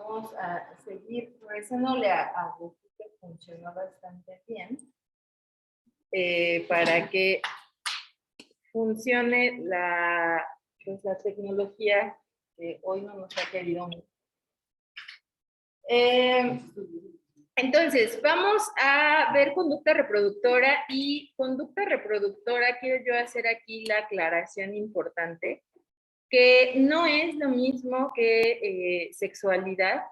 Vamos a seguir rezándole a Agustín, que funcionó bastante bien, para que funcione pues, la tecnología que hoy no nos ha querido. Entonces, vamos a ver conducta reproductora, y conducta reproductora, quiero yo hacer aquí la aclaración importante, que no es lo mismo que sexualidad,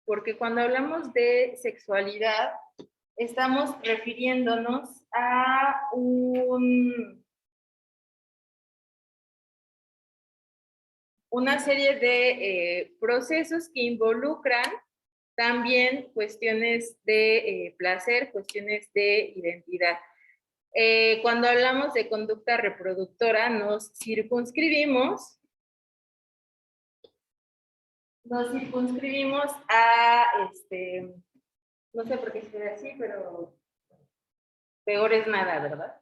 porque cuando hablamos de sexualidad, estamos refiriéndonos a una serie de procesos que involucran también cuestiones de placer, cuestiones de identidad. Cuando hablamos de conducta reproductora, nos circunscribimos a, no sé por qué se ve así, pero peor es nada, ¿verdad?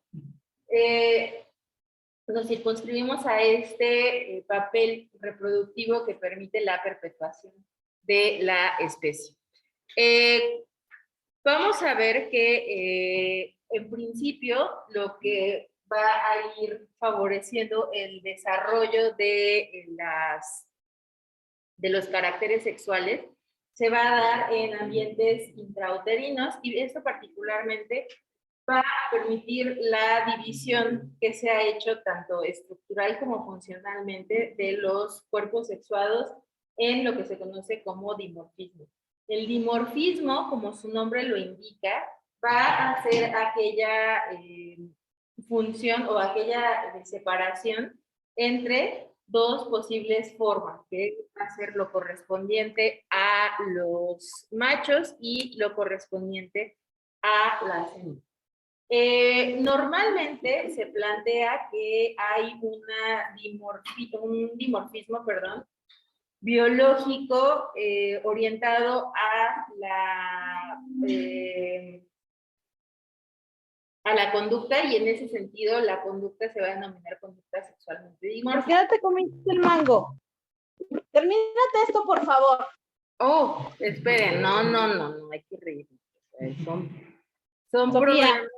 Nos circunscribimos a este papel reproductivo que permite la perpetuación de la especie. Vamos a ver que en principio lo que va a ir favoreciendo el desarrollo de los caracteres sexuales se va a dar en ambientes intrauterinos, y esto particularmente va a permitir la división que se ha hecho tanto estructural como funcionalmente de los cuerpos sexuados en lo que se conoce como dimorfismo. El dimorfismo, como su nombre lo indica, va a ser aquella función o aquella separación entre dos posibles formas, que va a ser lo correspondiente a los machos y lo correspondiente a las hembras. Normalmente se plantea que hay un dimorfismo, biológico orientado a la conducta, y en ese sentido la conducta se va a denominar conducta sexualmente dimórfica. ¿Por qué no te comiste el mango? Termínate esto, por favor. Oh, esperen, no, hay que reír. Son problemas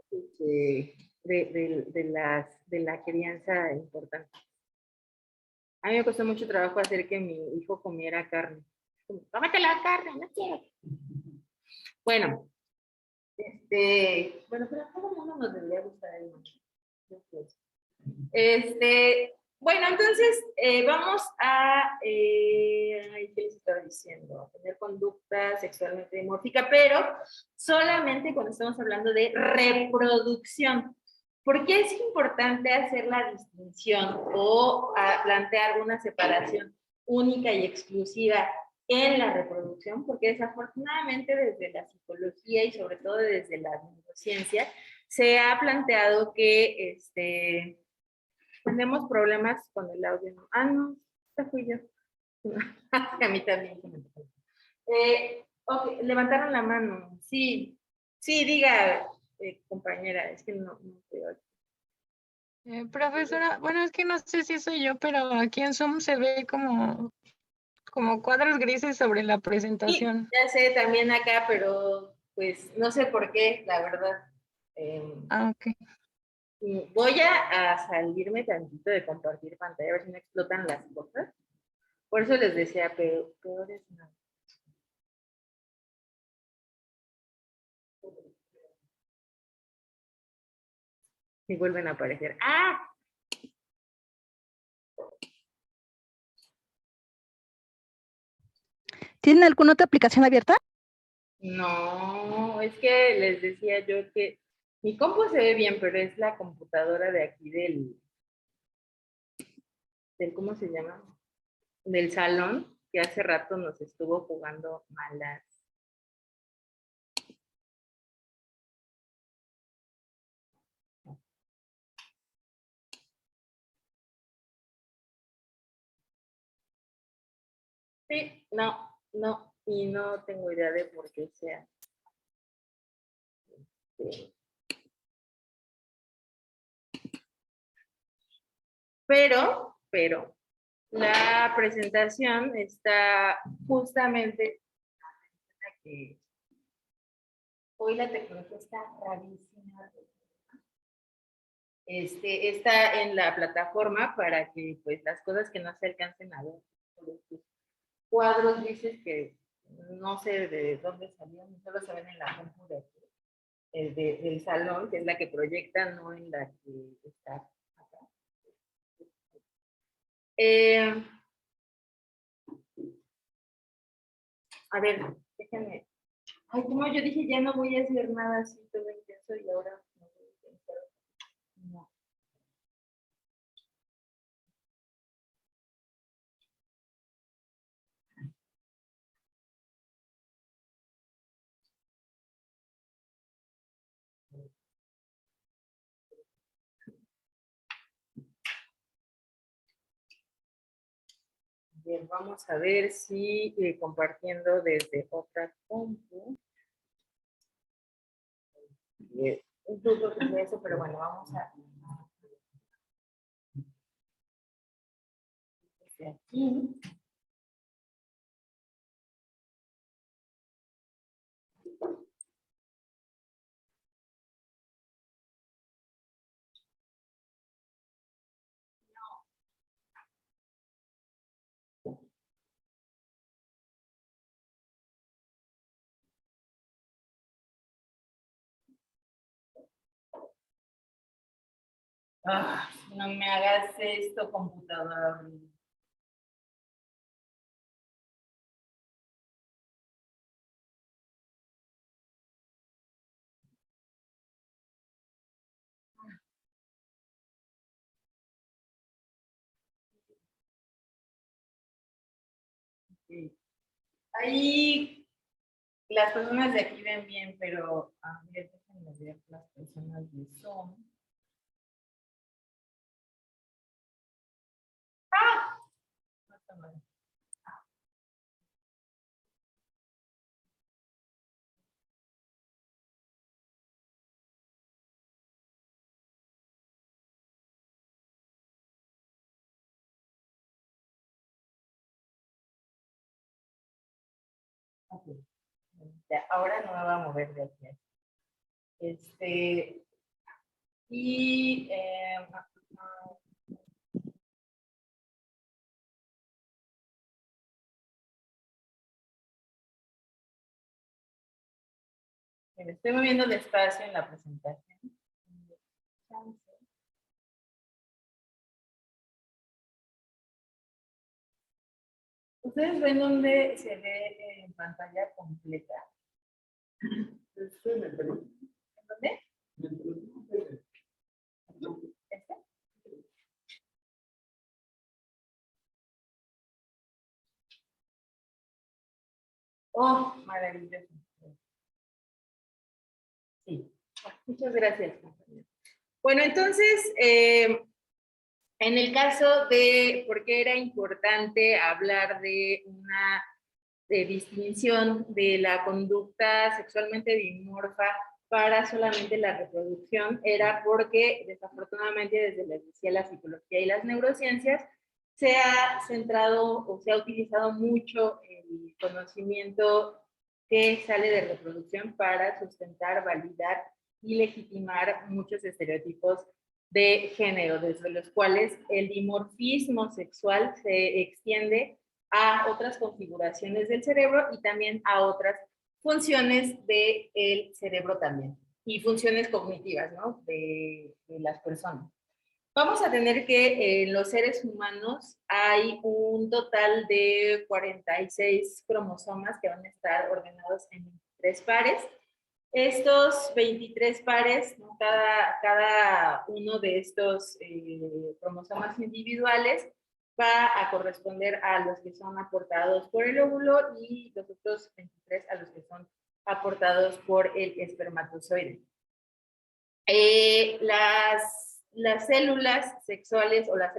de la crianza importante. A mí me costó mucho trabajo hacer que mi hijo comiera carne. Tómate la carne, no quiero. Bueno, pero a todo el mundo nos debería gustar el macho. Bueno, entonces vamos a, ¿qué les estaba diciendo? Tener conducta sexualmente dimórfica, pero solamente cuando estamos hablando de reproducción. ¿Por qué es importante hacer la distinción o plantear una separación única y exclusiva en la reproducción? Porque desafortunadamente desde la psicología y sobre todo desde la neurociencia se ha planteado que tenemos problemas con el audio. No, esta fui yo. A mí también. Okay, levantaron la mano. Sí, diga, compañera, es que no veo. Profesora, bueno, es que no sé si soy yo, pero aquí en Zoom se ve como cuadros grises sobre la presentación. Sí, ya sé, también acá, pero pues no sé por qué, la verdad. Ok. Voy a salirme tantito de compartir pantalla, a ver si no explotan las cosas. Por eso les decía, peor es nada. Y vuelven a aparecer. ¡Ah! ¿Tienen alguna otra aplicación abierta? No, es que les decía yo que mi compu se ve bien, pero es la computadora de aquí del ¿cómo se llama? Del salón, que hace rato nos estuvo jugando malas. Sí, no, y no tengo idea de por qué sea. Pero, la presentación está justamente hoy la tecnología está rarísima. Está en la plataforma para que pues las cosas que no se alcancen a ver, por estos cuadros grises que no sé de dónde salieron, solo se ven en la compu de aquí, del salón, que es la que proyecta, no en la que está acá. A ver, déjenme. Ay, como yo dije, ya no voy a hacer nada así todo intenso y ahora no voy a intentar. No. Bien, vamos a ver si compartiendo desde otra compu. Un truco de eso, pero bueno, vamos a. Desde aquí. No me hagas esto, computadora. Sí. Ahí las personas de aquí ven bien, pero a ver, déjenme ver las personas de Zoom. No está mal. Okay. Ya, ahora no me voy a mover de aquí. Y me estoy moviendo despacio en la presentación. ¿Ustedes ven dónde se ve en pantalla completa? ¿En dónde? ¿Este? Oh, maravilloso. Sí. Muchas gracias, compañero. Bueno, entonces, en el caso de por qué era importante hablar de una distinción de la conducta sexualmente dimorfa para solamente la reproducción, era porque desafortunadamente desde les decía la psicología y las neurociencias se ha centrado o se ha utilizado mucho el conocimiento que sale de reproducción para sustentar, validar y legitimar muchos estereotipos de género, desde los cuales el dimorfismo sexual se extiende a otras configuraciones del cerebro y también a otras funciones del cerebro también, y funciones cognitivas, ¿no? de las personas. Vamos a tener que en los seres humanos hay un total de 46 cromosomas que van a estar ordenados en 3 pares. Estos 23 pares, ¿no? cada uno de estos cromosomas individuales va a corresponder a los que son aportados por el óvulo y los otros 23 a los que son aportados por el espermatozoide. Las células sexuales, o las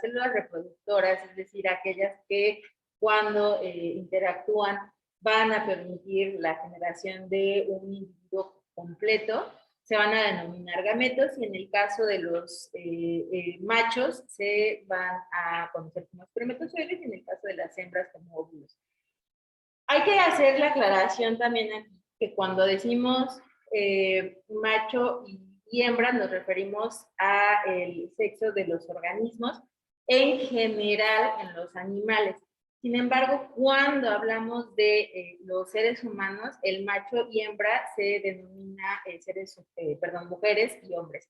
células reproductoras, es decir, aquellas que cuando interactúan van a permitir la generación de un individuo completo, se van a denominar gametos, y en el caso de los machos se van a conocer como espermatozoides, y en el caso de las hembras como óvulos. Hay que hacer la aclaración también aquí, que cuando decimos macho y hembra nos referimos a el sexo de los organismos en general en los animales. Sin embargo, cuando hablamos de los seres humanos, el macho y hembra se denomina mujeres y hombres.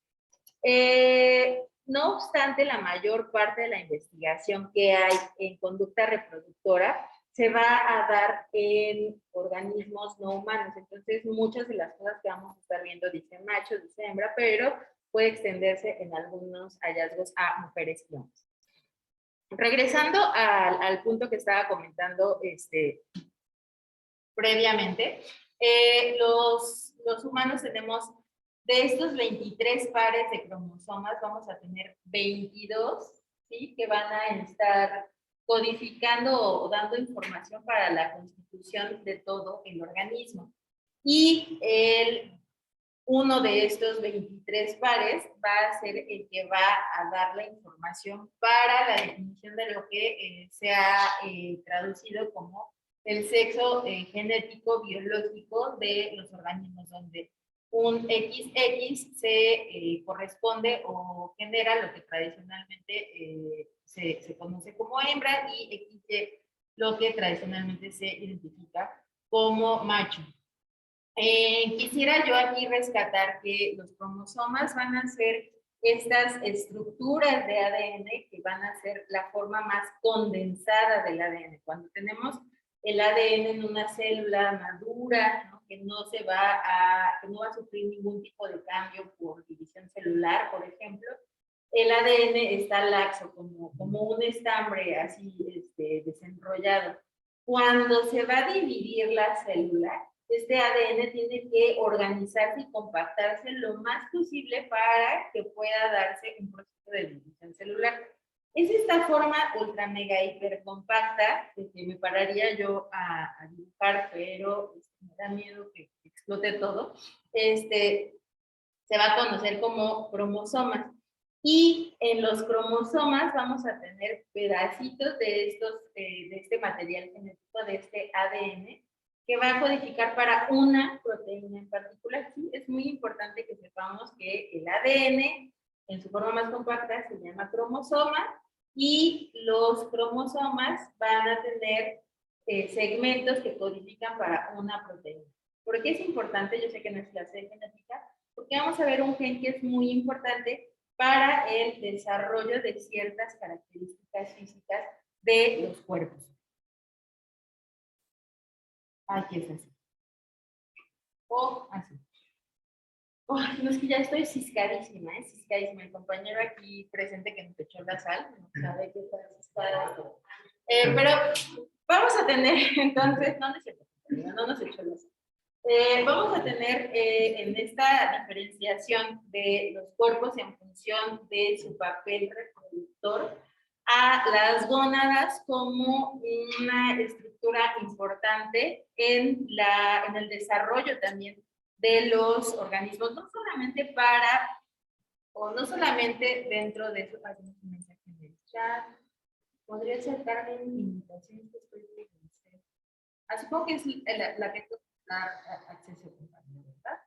No obstante, la mayor parte de la investigación que hay en conducta reproductora se va a dar en organismos no humanos. Entonces, muchas de las cosas que vamos a estar viendo dice macho, dice hembra, pero puede extenderse en algunos hallazgos a mujeres y hombres. Regresando al punto que estaba comentando previamente, los humanos tenemos, de estos 23 pares de cromosomas, vamos a tener 22, ¿sí? Que van a estar codificando o dando información para la constitución de todo el organismo. Y uno de estos 23 pares va a ser el que va a dar la información para la definición de lo que se ha traducido como el sexo genético biológico de los organismos, donde un XX se corresponde o genera lo que tradicionalmente se conoce como hembra y XY lo que tradicionalmente se identifica como macho. Quisiera yo aquí rescatar que los cromosomas van a ser estas estructuras de ADN que van a ser la forma más condensada del ADN. Cuando tenemos el ADN en una célula madura, ¿no? que no va a sufrir ningún tipo de cambio por división celular, por ejemplo, el ADN está laxo, como un estambre así desenrollado. Cuando se va a dividir la célula, este ADN tiene que organizarse y compactarse lo más posible para que pueda darse un proceso de división celular. Es esta forma ultra mega hiper compacta que me pararía yo a dibujar, pero me da miedo que explote todo. Se va a conocer como cromosomas. Y en los cromosomas vamos a tener pedacitos de este material genético, de este ADN, que va a codificar para una proteína en particular. Sí, es muy importante que sepamos que el ADN, en su forma más compacta, se llama cromosoma, y los cromosomas van a tener segmentos que codifican para una proteína. ¿Por qué es importante? Yo sé que no es clase de genética, porque vamos a ver un gen que es muy importante para el desarrollo de ciertas características físicas de los cuerpos. Aquí es así. O así. Oh, no, es que ya estoy ciscadísima, ciscadísima. El compañero aquí presente que nos echó la sal, no sabe qué está ciscada. Pero vamos a tener, entonces, no nos echó la sal. Vamos a tener en esta diferenciación de los cuerpos en función de su papel reproductor a las gónadas como una estructura importante en el desarrollo también de los organismos, no solamente dentro de eso. Hacemos un mensaje en el chat. Podría ser Carmen invitación que estoy viendo. Supongo que es la que dar acceso a compañero, ¿verdad?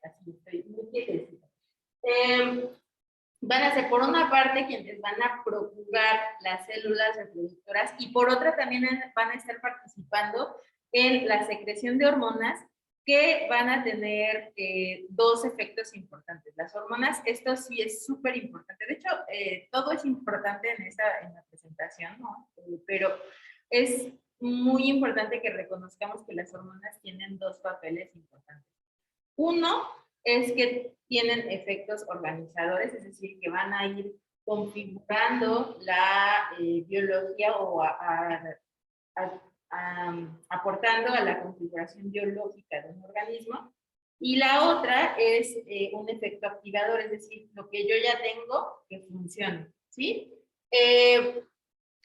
Así estoy muy quietecita. Van a ser por una parte quienes van a procurar las células reproductoras y por otra también van a estar participando en la secreción de hormonas que van a tener dos efectos importantes. Las hormonas, esto sí es súper importante. De hecho, todo es importante en la presentación, ¿no? Pero es muy importante que reconozcamos que las hormonas tienen dos papeles importantes. Uno es que tienen efectos organizadores, es decir, que van a ir configurando la biología o aportando a la configuración biológica de un organismo. Y la otra es un efecto activador, es decir, lo que yo ya tengo que funcione, ¿sí?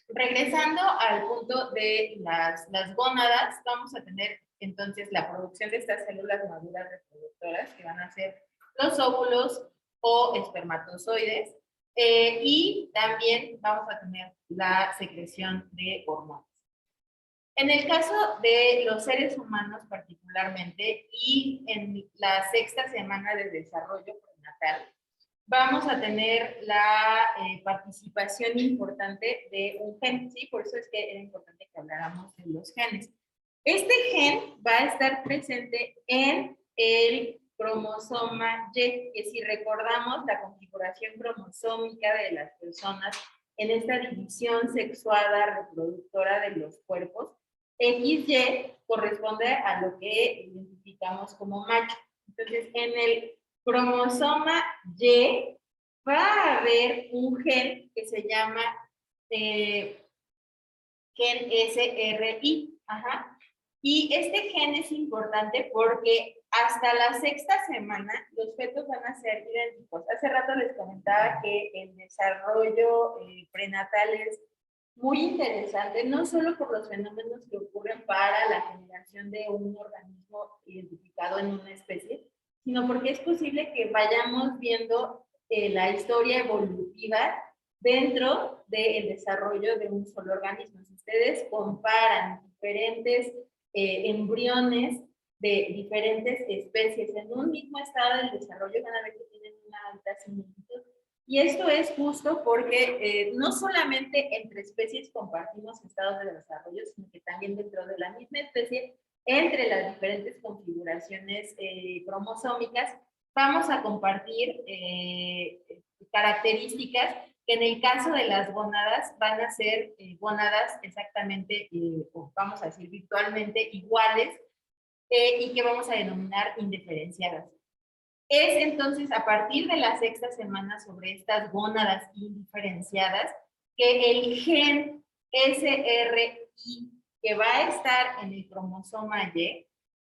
Regresando al punto de las gónadas, vamos a tener entonces la producción de estas células maduras reproductoras, que van a ser los óvulos o espermatozoides, y también vamos a tener la secreción de hormonas. En el caso de los seres humanos particularmente y en la 6ª semana de desarrollo prenatal, vamos a tener la participación importante de un gen, ¿sí? Por eso es que era importante que habláramos de los genes. Este gen va a estar presente en el cromosoma Y, que si recordamos la configuración cromosómica de las personas en esta división sexuada reproductora de los cuerpos, XY corresponde a lo que identificamos como macho. Entonces, en el cromosoma Y va a haber un gen que se llama gen SRI. Ajá. Y este gen es importante porque hasta la 6ª semana los fetos van a ser idénticos. Hace rato les comentaba que el desarrollo prenatal es muy interesante, no solo por los fenómenos que ocurren para la generación de un organismo identificado en una especie, sino porque es posible que vayamos viendo la historia evolutiva dentro del desarrollo de un solo organismo. Si ustedes comparan diferentes embriones de diferentes especies en un mismo estado del desarrollo, van a ver que tienen una alta similitud. Y esto es justo porque no solamente entre especies compartimos estados de desarrollo, sino que también dentro de la misma especie, entre las diferentes configuraciones cromosómicas, vamos a compartir características que en el caso de las gónadas van a ser gónadas exactamente, o vamos a decir virtualmente iguales, y que vamos a denominar indiferenciadas. Es entonces a partir de la 6ª semana sobre estas gónadas indiferenciadas que el gen SRI que va a estar en el cromosoma Y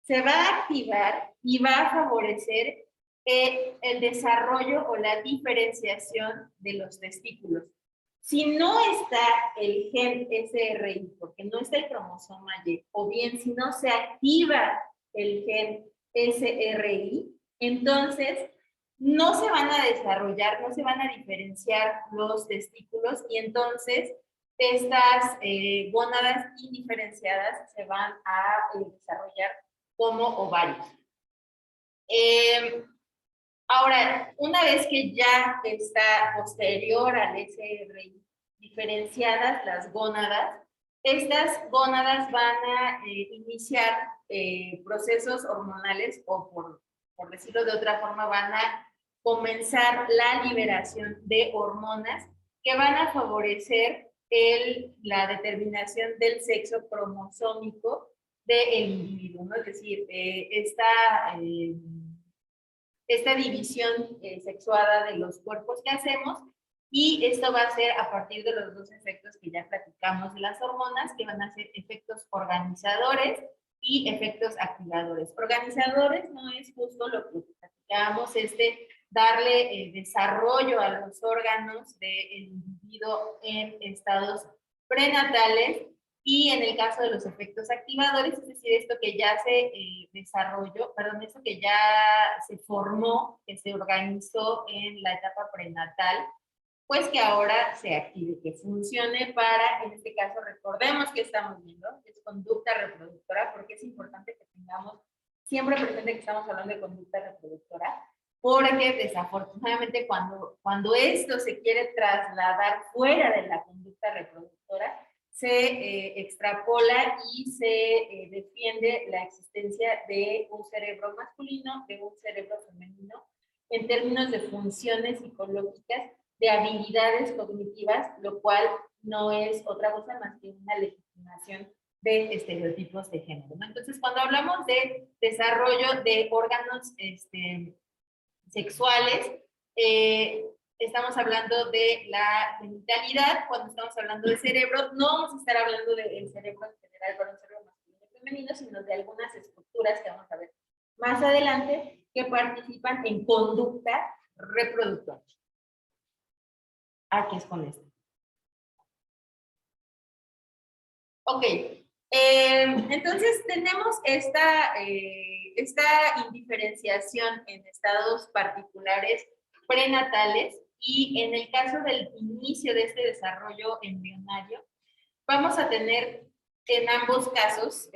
se va a activar y va a favorecer el desarrollo o la diferenciación de los testículos. Si no está el gen SRI, porque no está el cromosoma Y, o bien si no se activa el gen SRI, entonces no se van a desarrollar, no se van a diferenciar los testículos y entonces estas gónadas indiferenciadas se van a desarrollar como ovarios. Ahora, una vez que ya está posterior al SRI diferenciadas las gónadas, estas gónadas van a iniciar procesos hormonales o por decirlo de otra forma, van a comenzar la liberación de hormonas que van a favorecer la determinación del sexo cromosómico del individuo, ¿no? Es decir, esta división sexuada de los cuerpos que hacemos, y esto va a ser a partir de los dos efectos que ya platicamos de las hormonas, que van a ser efectos organizadores y efectos activadores. Organizadores no es justo lo que platicábamos, darle desarrollo a los órganos del individuo en estados prenatales, y en el caso de los efectos activadores, es decir, esto que ya se desarrolló, perdón, esto que ya se formó, que se organizó en la etapa prenatal, pues que ahora se active, que funcione para, en este caso, recordemos que estamos viendo, es conducta reproductora, porque es importante que tengamos siempre presente que estamos hablando de conducta reproductora, porque desafortunadamente cuando esto se quiere trasladar fuera de la conducta reproductora, se extrapola y se defiende la existencia de un cerebro masculino, de un cerebro femenino, en términos de funciones psicológicas, de habilidades cognitivas, lo cual no es otra cosa más que una legitimación de estereotipos de género, ¿no? Entonces, cuando hablamos de desarrollo de órganos sexuales, estamos hablando de la genitalidad. Cuando estamos hablando de cerebro, no vamos a estar hablando del cerebro en general para un cerebro masculino y femenino, sino de algunas estructuras que vamos a ver más adelante que participan en conducta reproductora. Aquí es con esto. Ok. Entonces tenemos esta indiferenciación en estados particulares prenatales, y en el caso del inicio de este desarrollo embrionario vamos a tener en ambos casos,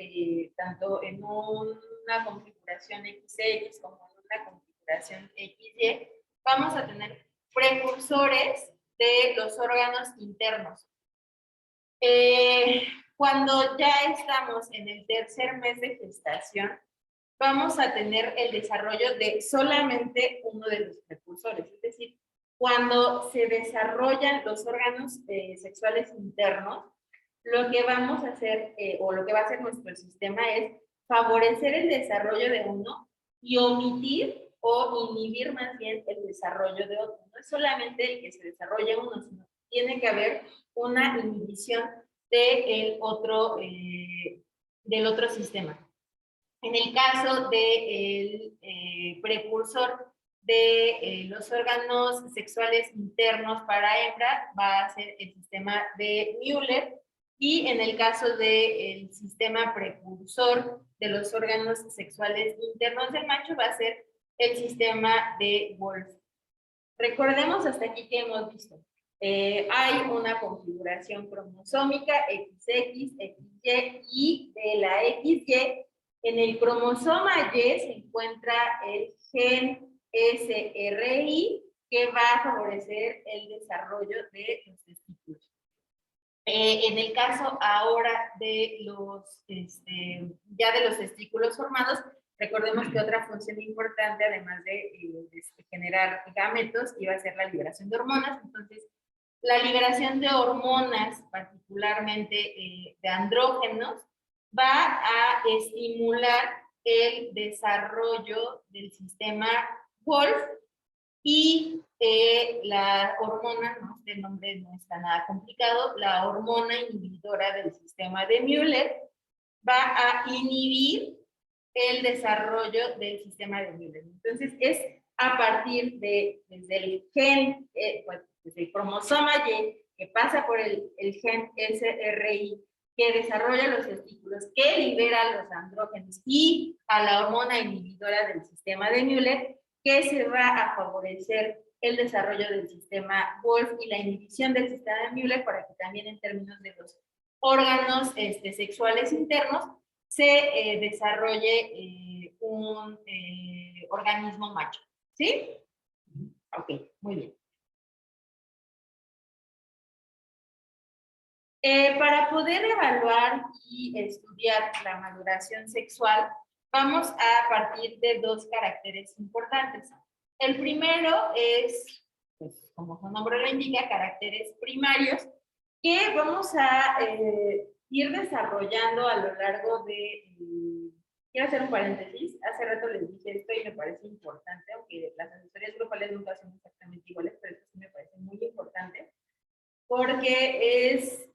tanto en una configuración XX como en una configuración XY, vamos a tener precursores de los órganos internos. Cuando ya estamos en el tercer mes de gestación, vamos a tener el desarrollo de solamente uno de los precursores, es decir, cuando se desarrollan los órganos sexuales internos, lo que vamos a hacer, o lo que va a hacer nuestro sistema es favorecer el desarrollo de uno y omitir o inhibir más bien el desarrollo de otro. No es solamente el que se desarrolle uno, sino tiene que haber una inhibición del otro sistema. En el caso del precursor de los órganos sexuales internos para hembra, va a ser el sistema de Müller, y en el caso del sistema precursor de los órganos sexuales internos del macho, va a ser el sistema de Wolff. Recordemos hasta aquí que hemos visto. Hay una configuración cromosómica XX, XY, y de la XY, en el cromosoma Y se encuentra el gen SRI, que va a favorecer el desarrollo de los testículos. En el caso ahora de los, ya de los testículos formados, recordemos que otra función importante, además de generar gametos, iba a ser la liberación de hormonas. Entonces, la liberación de hormonas, particularmente de andrógenos, va a estimular el desarrollo del sistema Wolff, y la hormona, ¿no? El nombre no está nada complicado, la hormona inhibidora del sistema de Müller va a inhibir el desarrollo del sistema de Müller. Entonces, es a partir de, desde el gen, pues, desde el cromosoma Y, que pasa por el gen SRI, que desarrolla los testículos, que libera los andrógenos, y a la hormona inhibidora del sistema de Müller, que se va a favorecer el desarrollo del sistema Wolff y la inhibición del sistema de Müller, para que también en términos de los órganos sexuales internos se desarrolle un organismo macho. ¿Sí? Ok, muy bien. Para poder evaluar y estudiar la maduración sexual, vamos a partir de dos caracteres importantes. El primero es, pues, como su nombre lo indica, caracteres primarios, que vamos a ir desarrollando a lo largo de... quiero hacer un paréntesis. Hace rato les dije esto y me parece importante, aunque las asesorías grupales nunca son exactamente iguales, pero esto sí me parece muy importante, porque es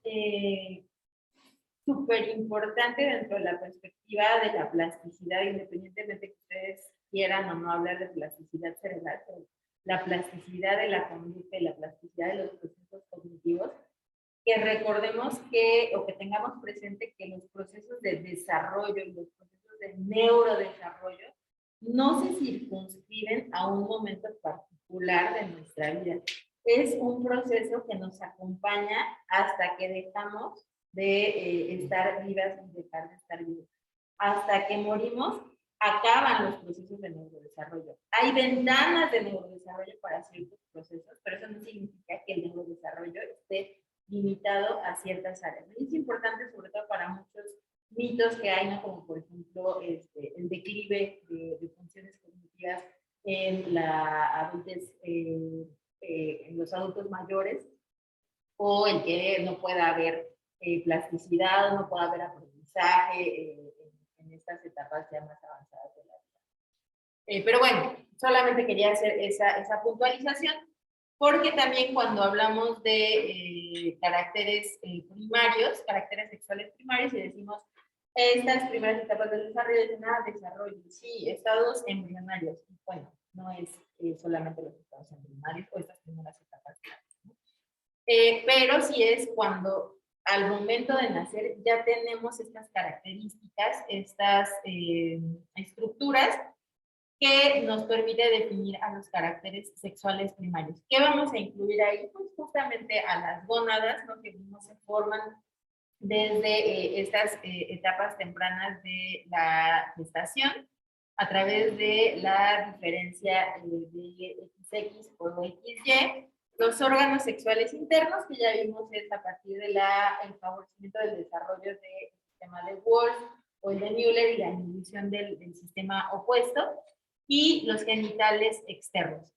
súper importante dentro de la perspectiva de la plasticidad, independientemente que ustedes quieran o no hablar de plasticidad cerebral, pero la plasticidad de la conducta y la plasticidad de los procesos cognitivos, que recordemos que, o que tengamos presente que los procesos de desarrollo y los procesos de neurodesarrollo no se circunscriben a un momento particular de nuestra vida. Es un proceso que nos acompaña hasta que dejamos de estar vivas y dejar de estar vivas. Hasta que morimos, acaban los procesos de neurodesarrollo. Hay ventanas de neurodesarrollo para ciertos procesos, pero eso no significa que el neurodesarrollo esté limitado a ciertas áreas. Es importante, sobre todo para muchos mitos que hay, ¿no? Como por ejemplo el declive de funciones cognitivas en la adultez, en los adultos mayores, o el que no pueda haber plasticidad, no pueda haber aprendizaje en estas etapas ya más avanzadas de la vida. Pero bueno, solamente quería hacer esa puntualización, porque también cuando hablamos de caracteres primarios, caracteres sexuales primarios, y decimos estas primeras etapas del desarrollo, es desarrollo, sí, estados embrionarios. Bueno, no es solamente los estados embrionarios o estas primeras etapas. Pero sí es cuando al momento de nacer ya tenemos estas características, estas estructuras que nos permite definir a los caracteres sexuales primarios. ¿Qué vamos a incluir ahí? Pues justamente a las gónadas, ¿no? Que no se forman desde estas etapas tempranas de la gestación, a través de la diferencia de XX por XY, los órganos sexuales internos, que ya vimos es a partir del favorecimiento del desarrollo del sistema de Wolff o el de Müller y la inhibición del sistema opuesto, y los genitales externos.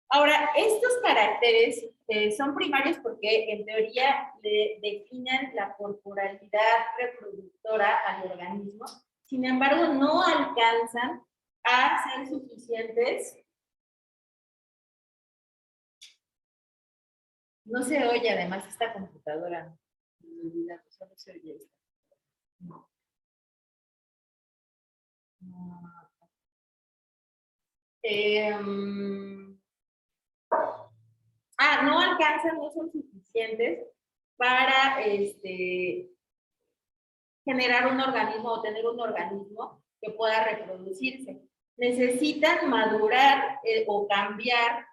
Ahora, estos caracteres son primarios porque en teoría le definen la corporalidad reproductora al organismo, sin embargo no alcanzan a ser suficientes. No se oye además esta computadora, solo se oye esta. No. No alcanzan, no son suficientes para generar un organismo o tener un organismo que pueda reproducirse. Necesitan madurar o cambiar,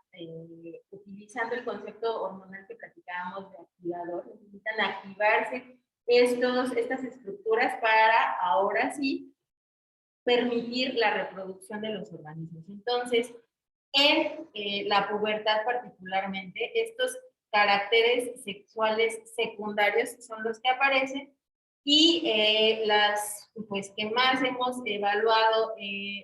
utilizando el concepto hormonal que platicábamos de activador, necesitan activarse estas estructuras para ahora sí permitir la reproducción de los organismos. Entonces, en la pubertad particularmente, estos caracteres sexuales secundarios son los que aparecen y las pues, que más hemos evaluado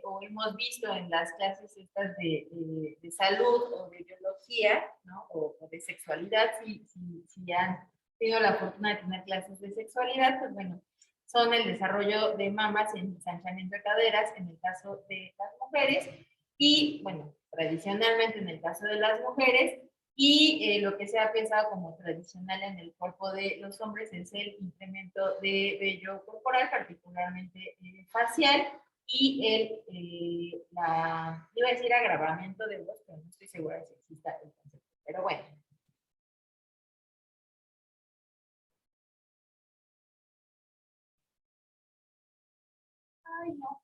o hemos visto en las clases estas de salud o de biología, ¿no? o de sexualidad, si han tenido la fortuna de tener clases de sexualidad, pues bueno, son el desarrollo de mamas y el ensanchamiento de caderas en el caso de las mujeres y, bueno, tradicionalmente en el caso de las mujeres, y lo que se ha pensado como tradicional en el cuerpo de los hombres es el incremento de vello corporal, particularmente facial, y iba a decir agravamiento de voz, pero no estoy segura si exista el concepto, pero bueno. Ay, no.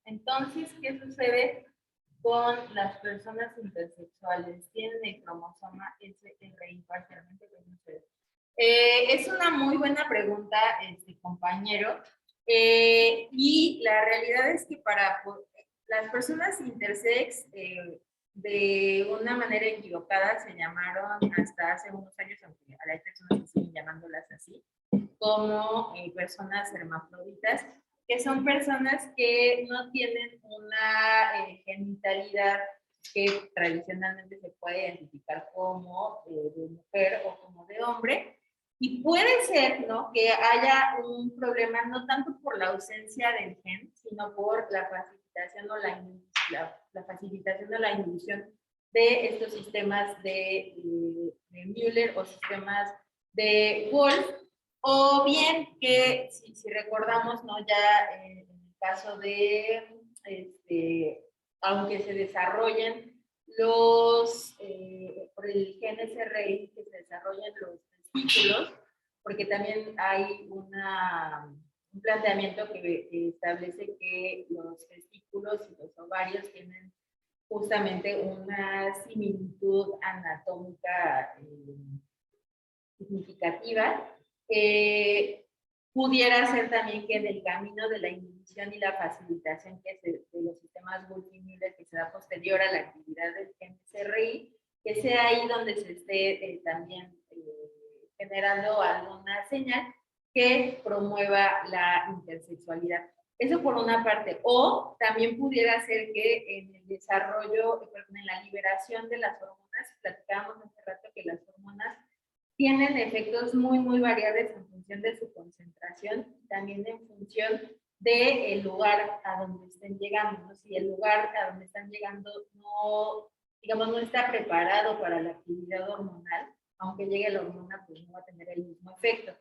Entonces, ¿qué sucede con las personas intersexuales? Tienen el cromosoma SRY parcialmente. Es una muy buena pregunta, compañero. Y la realidad es que para las personas intersex, de una manera equivocada, se llamaron hasta hace unos años, aunque a las personas siguen llamándolas así, como personas hermafroditas, que son personas que no tienen una genitalidad que tradicionalmente se puede identificar como de mujer o como de hombre. Y puede ser, ¿no?, que haya un problema no tanto por la ausencia del gen, sino por la facilitación o la facilitación o la inhibición de estos sistemas de Müller o sistemas de Wolff, o bien que, si recordamos, ¿no?, ya en el caso de, aunque se desarrollen por el gen SRI, que se desarrollen los testículos, porque también hay un planteamiento que establece que los testículos y los ovarios tienen justamente una similitud anatómica significativa. Pudiera ser también que en el camino de la inhibición y la facilitación de los sistemas Wolff-Müller, que se da posterior a la actividad del gen SRI, que sea ahí donde se esté también generando alguna señal que promueva la intersexualidad. Eso por una parte. O también pudiera ser que en el desarrollo, en la liberación de las hormonas, platicábamos hace rato que las hormonas tienen efectos muy, muy variables en función de su concentración y también en función del lugar a donde estén llegando, ¿no? Si el lugar a donde están llegando no, digamos, no está preparado para la actividad hormonal, aunque llegue la hormona, pues no va a tener el mismo efecto.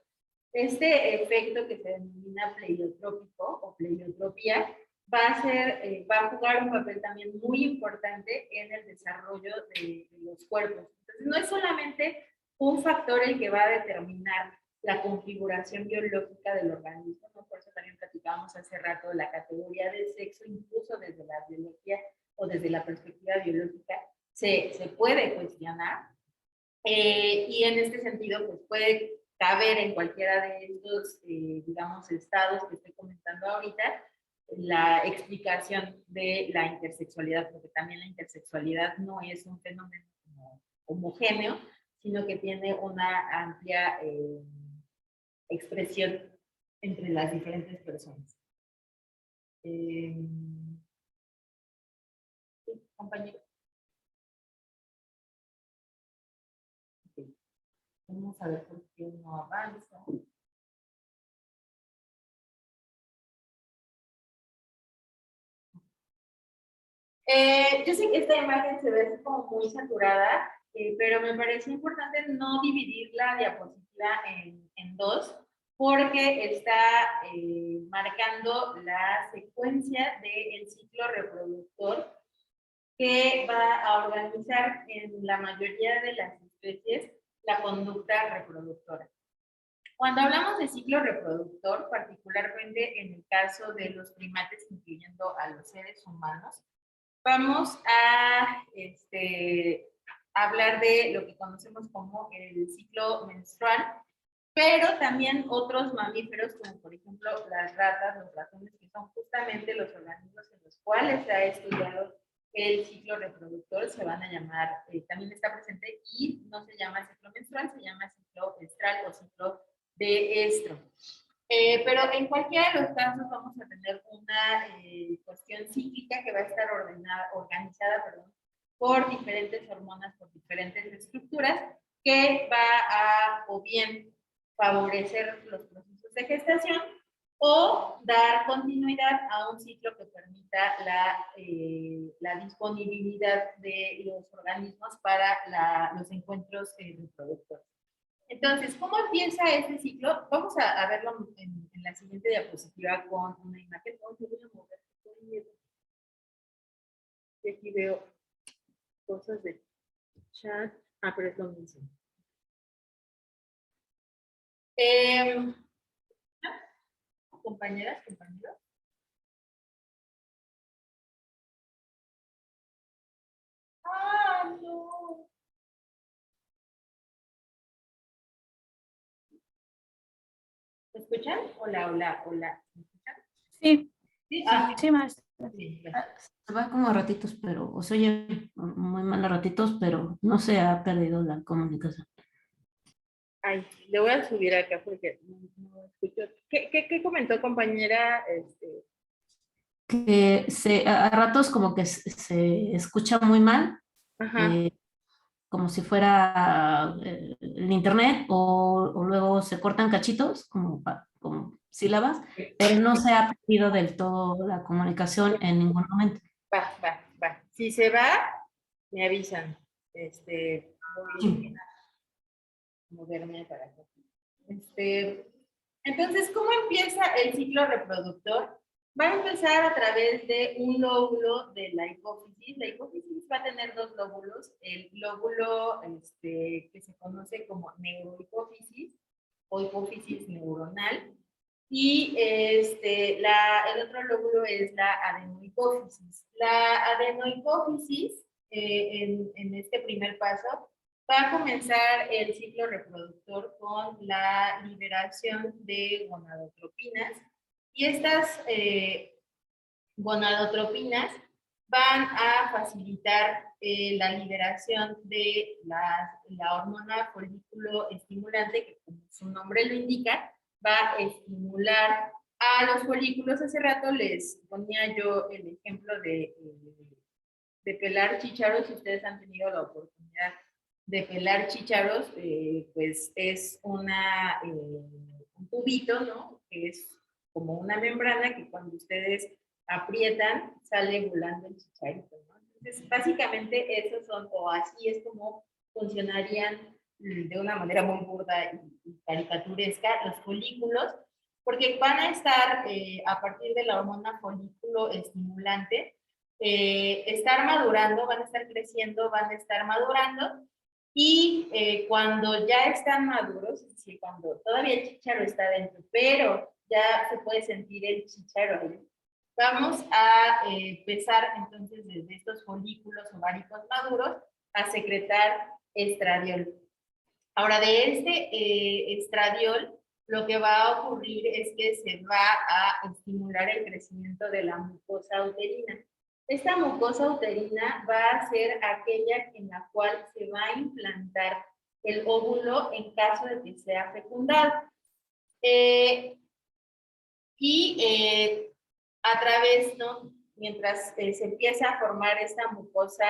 Este efecto que se denomina pleiotrópico o pleiotropía va a jugar un papel también muy importante en el desarrollo de los cuerpos. Entonces, no es solamente un factor el que va a determinar la configuración biológica del organismo, ¿no? Por eso también platicábamos hace rato de la categoría del sexo, incluso desde la biología o desde la perspectiva biológica, se puede cuestionar, Y en este sentido, pues puede caber en cualquiera de estos, digamos, estados que estoy comentando ahorita, la explicación de la intersexualidad, porque también la intersexualidad no es un fenómeno homogéneo, sino que tiene una amplia expresión entre las diferentes personas. Sí, compañero. Okay. Vamos a ver por qué no avanza. Yo sé que esta imagen se ve como muy saturada, pero me parece importante no dividir la diapositiva en dos, porque está marcando la secuencia del ciclo reproductor que va a organizar en la mayoría de las especies la conducta reproductora. Cuando hablamos de ciclo reproductor, particularmente en el caso de los primates, incluyendo a los seres humanos, vamos a hablar de lo que conocemos como el ciclo menstrual, pero también otros mamíferos, como por ejemplo las ratas, los ratones, que son justamente los organismos en los cuales se ha estudiado el ciclo reproductor, se van a llamar, también está presente, y no se llama ciclo menstrual, se llama ciclo estral o ciclo de estro. Pero en cualquiera de los casos vamos a tener una cuestión cíclica que va a estar organizada por diferentes hormonas, por diferentes estructuras, que va a o bien favorecer los procesos de gestación o dar continuidad a un ciclo que permita la disponibilidad de los organismos para los encuentros reproductores. Entonces, ¿cómo empieza este ciclo? Vamos a verlo en la siguiente diapositiva con una imagen. Y aquí veo cosas de chat. Ah, pero es lo mismo. Compañeras, compañeros. Ah, no. ¿Me escuchan? Hola, hola, hola. ¿Me escuchan? Sí, Sí, sí, maestra. Sí, Se va como a ratitos, pero, o se oye muy mal a ratitos, pero no se ha perdido la comunicación. Ay, le voy a subir acá porque no escucho. ¿Qué comentó, compañera? Que a ratos como que se escucha muy mal, Ajá. como si fuera el internet, o luego se cortan cachitos, como sílabas, pero no se ha perdido del todo la comunicación en ningún momento. Va. Si se va, me avisan. Voy a moverme para acá. Entonces, ¿cómo empieza el ciclo reproductor? Va a empezar a través de un lóbulo de la hipófisis. La hipófisis va a tener dos lóbulos. El lóbulo que se conoce como neurohipófisis o hipófisis neuronal. Y el otro lóbulo es la adenohipófisis. La adenohipófisis, en este primer paso, va a comenzar el ciclo reproductor con la liberación de gonadotropinas. Y estas gonadotropinas van a facilitar la liberación de la hormona folículo estimulante, que como su nombre lo indica, va a estimular a los folículos. Hace rato les ponía yo el ejemplo de pelar chícharos. Si ustedes han tenido la oportunidad de pelar chícharos, pues es un tubito, ¿no? Que es como una membrana que cuando ustedes aprietan, sale volando el chicharito, ¿no? Entonces, básicamente esos son, o así es como funcionarían de una manera muy burda y caricaturesca los folículos, porque van a estar a partir de la hormona folículo estimulante, estar madurando, van a estar creciendo, van a estar madurando, y cuando ya están maduros, es decir, cuando todavía el chícharo está dentro, pero ya se puede sentir el chícharo ahí, vamos a empezar entonces desde estos folículos ováricos maduros a secretar estradiol. Ahora, de este estradiol, lo que va a ocurrir es que se va a estimular el crecimiento de la mucosa uterina. Esta mucosa uterina va a ser aquella en la cual se va a implantar el óvulo en caso de que sea fecundado. A través, ¿no? Mientras se empieza a formar esta mucosa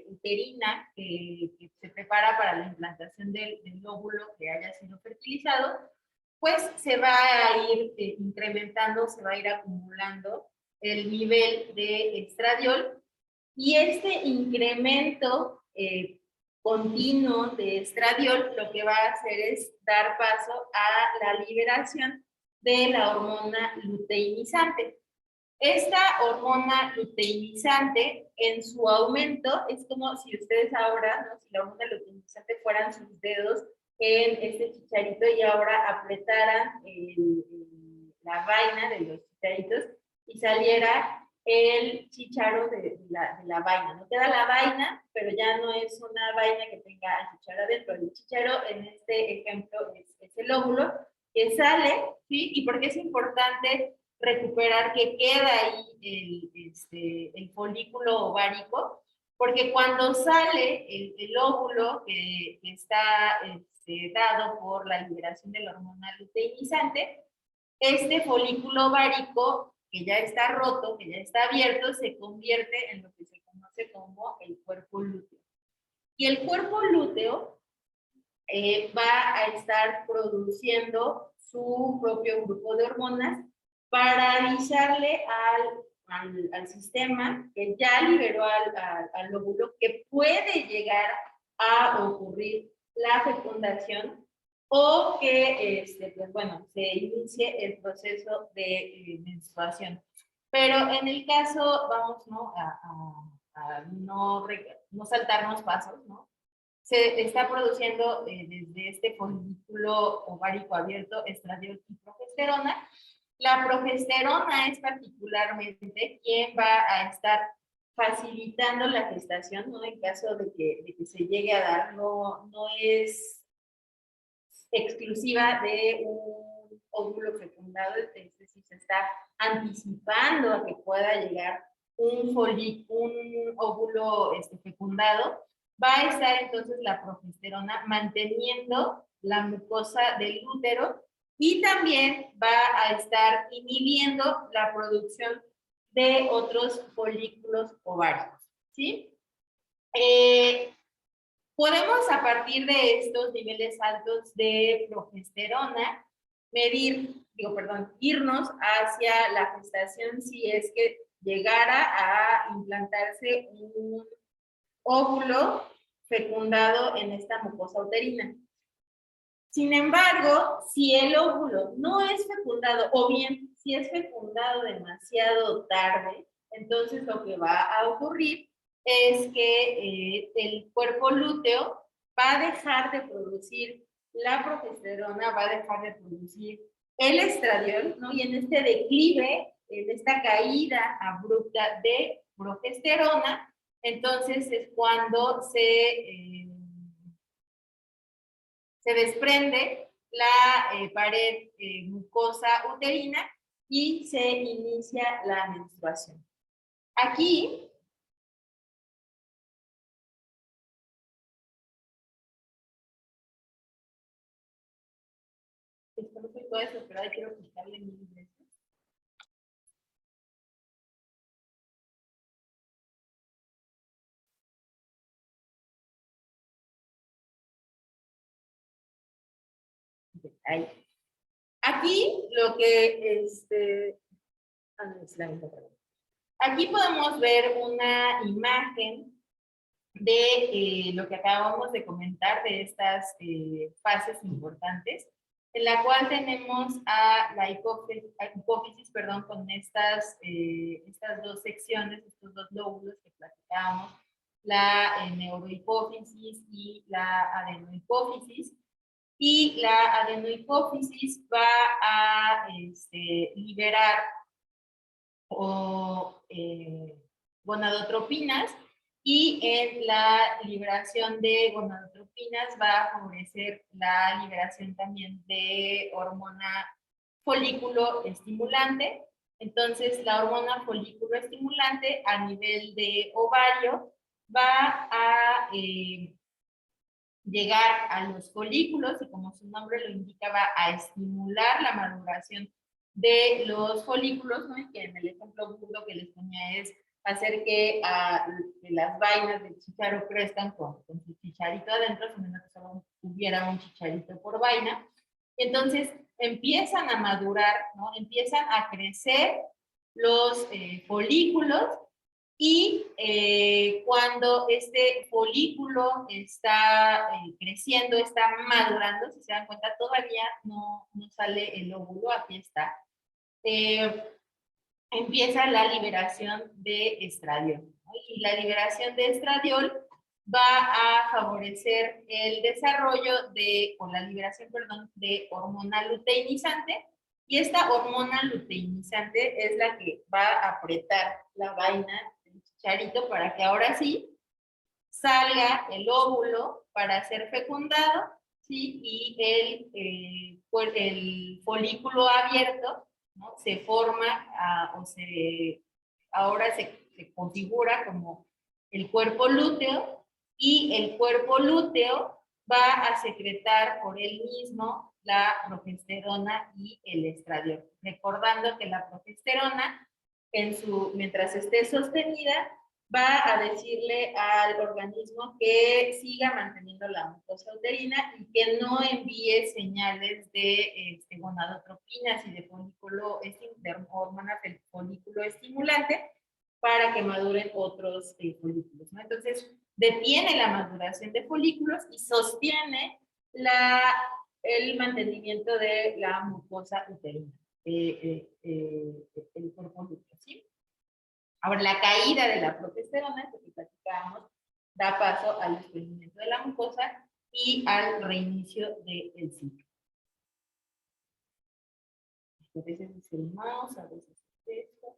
uterina que se prepara para la implantación del óvulo que haya sido fertilizado, pues se va a ir incrementando, se va a ir acumulando el nivel de estradiol, y este incremento continuo de estradiol lo que va a hacer es dar paso a la liberación de la hormona luteinizante. Esta hormona luteinizante, en su aumento, es como si ustedes ahora, ¿no? Si la hormona luteinizante fueran sus dedos en este chicharito y ahora apretaran la vaina de los chicharitos y saliera el chicharo de la vaina. No queda la vaina, pero ya no es una vaina que tenga el chicharo adentro. El chicharo, en este ejemplo, es el óvulo que sale, ¿sí? ¿Y por qué es importante recuperar que queda ahí el folículo ovárico? Porque cuando sale el óvulo que está dado por la liberación de la hormona luteinizante, este folículo ovárico que ya está roto, que ya está abierto, se convierte en lo que se conoce como el cuerpo lúteo. Y el cuerpo lúteo va a estar produciendo su propio grupo de hormonas para avisarle al sistema que ya liberó al óvulo que puede llegar a ocurrir la fecundación o que, pues bueno, se inicie el proceso de menstruación. Pero en el caso, vamos, ¿no? A no saltarnos pasos, ¿no? Se está produciendo desde este folículo ovárico abierto estradiol y progesterona. La progesterona es particularmente quien va a estar facilitando la gestación, ¿no? En caso de que se llegue a dar, no es exclusiva de un óvulo fecundado, es decir, se está anticipando a que pueda llegar un óvulo fecundado. Va a estar entonces la progesterona manteniendo la mucosa del útero y también va a estar inhibiendo la producción de otros folículos ováricos, ¿sí? Podemos, a partir de estos niveles altos de progesterona, irnos hacia la gestación si es que llegara a implantarse un óvulo fecundado en esta mucosa uterina. Sin embargo, si el óvulo no es fecundado, o bien si es fecundado demasiado tarde, entonces lo que va a ocurrir es que el cuerpo lúteo va a dejar de producir la progesterona, va a dejar de producir el estradiol, ¿no? Y en este declive, en esta caída abrupta de progesterona, entonces es cuando se desprende la pared mucosa uterina y se inicia la menstruación. Aquí, esto no soy toda desesperada, quiero quitarle mi ingreso. Ahí. Aquí lo que aquí podemos ver una imagen de lo que acabamos de comentar, de estas fases importantes, en la cual tenemos a la hipófisis, perdón, con estas dos secciones, estos dos lóbulos que platicábamos, la neurohipófisis y la adenohipófisis. Y la adenohipófisis va a liberar gonadotropinas y en la liberación de gonadotropinas va a favorecer la liberación también de hormona folículo estimulante. Entonces, la hormona folículo estimulante a nivel de ovario va a llegar a los folículos y, como su nombre lo indica, va a estimular la maduración de los folículos, ¿no? Y que en el ejemplo burdo que les ponía es hacer que las vainas del chícharo crezcan con su chicharito adentro, si no que solo hubiera un chicharito por vaina. Entonces empiezan a madurar, ¿no? Empiezan a crecer los folículos y cuando este folículo está creciendo, está madurando, si se dan cuenta, todavía no sale el óvulo, aquí está. Empieza la liberación de estradiol, ¿no? Y la liberación de estradiol va a favorecer el desarrollo o la liberación, perdón, de hormona luteinizante, y esta hormona luteinizante es la que va a apretar la vaina del chicharito para que ahora sí salga el óvulo para ser fecundado, ¿sí? Y el folículo abierto, ¿no? Se forma ahora se configura como el cuerpo lúteo, y el cuerpo lúteo va a secretar por él mismo la progesterona y el estradiol. Recordando que la progesterona, mientras esté sostenida, va a decirle al organismo que siga manteniendo la mucosa uterina y que no envíe señales de gonadotropinas y de hormona folículo estimulante para que maduren otros folículos, ¿no? Entonces, detiene la maduración de folículos y sostiene el mantenimiento de la mucosa uterina, el cuerpo lúteo, ¿sí? Ahora, la caída de la progesterona, que platicábamos, da paso al desprendimiento de la mucosa y al reinicio del ciclo. A veces es el mouse, a veces es esto.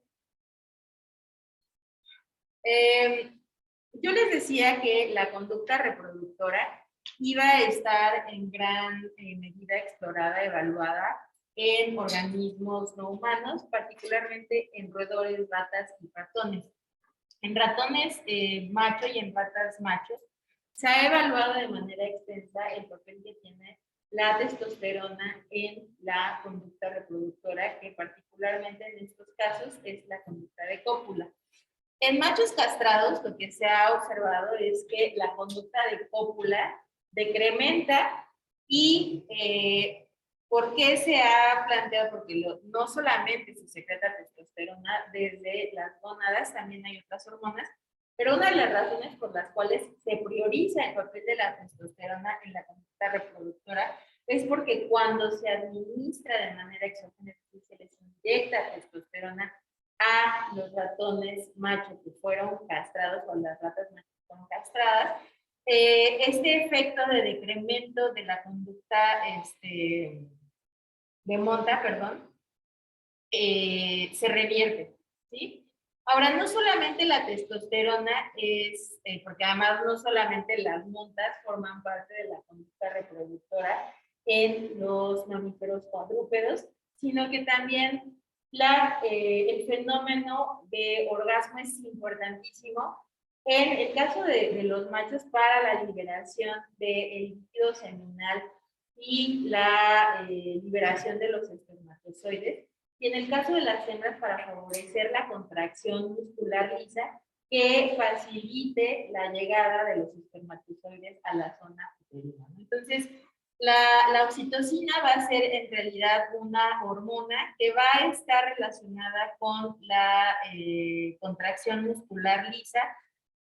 Yo les decía que la conducta reproductora iba a estar en gran medida explorada, evaluada en organismos no humanos, particularmente en roedores, ratas y ratones. En ratones macho y en ratas machos se ha evaluado de manera extensa el papel que tiene la testosterona en la conducta reproductora, que particularmente en estos casos es la conducta de cópula. En machos castrados, lo que se ha observado es que la conducta de cópula decrementa y ¿por qué se ha planteado? Porque no solamente se secreta testosterona desde las gónadas, también hay otras hormonas, pero una de las razones por las cuales se prioriza el papel de la testosterona en la conducta reproductora es porque cuando se administra de manera exógena, se les inyecta testosterona a los ratones machos que fueron castrados o las ratas machos que fueron castradas, este efecto de decremento de la conducta de monta, perdón, se revierte, ¿sí? Ahora, no solamente la testosterona es, porque además no solamente las montas forman parte de la conducta reproductora en los mamíferos cuadrúpedos, sino que también el fenómeno de orgasmo es importantísimo en el caso de los machos para la liberación del líquido seminal y la liberación de los espermatozoides, y en el caso de las hembras para favorecer la contracción muscular lisa que facilite la llegada de los espermatozoides a la zona uterina. Entonces, la oxitocina va a ser en realidad una hormona que va a estar relacionada con la contracción muscular lisa,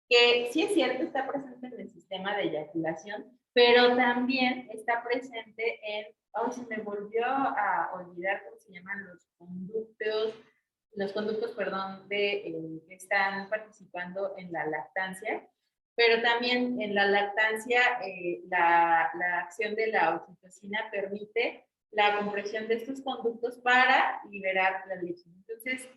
que sí es cierto, está presente en el sistema de eyaculación, pero también está presente en, se me volvió a olvidar cómo se llaman los conductos, perdón, que están participando en la lactancia, pero también en la lactancia la acción de la oxitocina permite la compresión de estos conductos para liberar la leche. Entonces,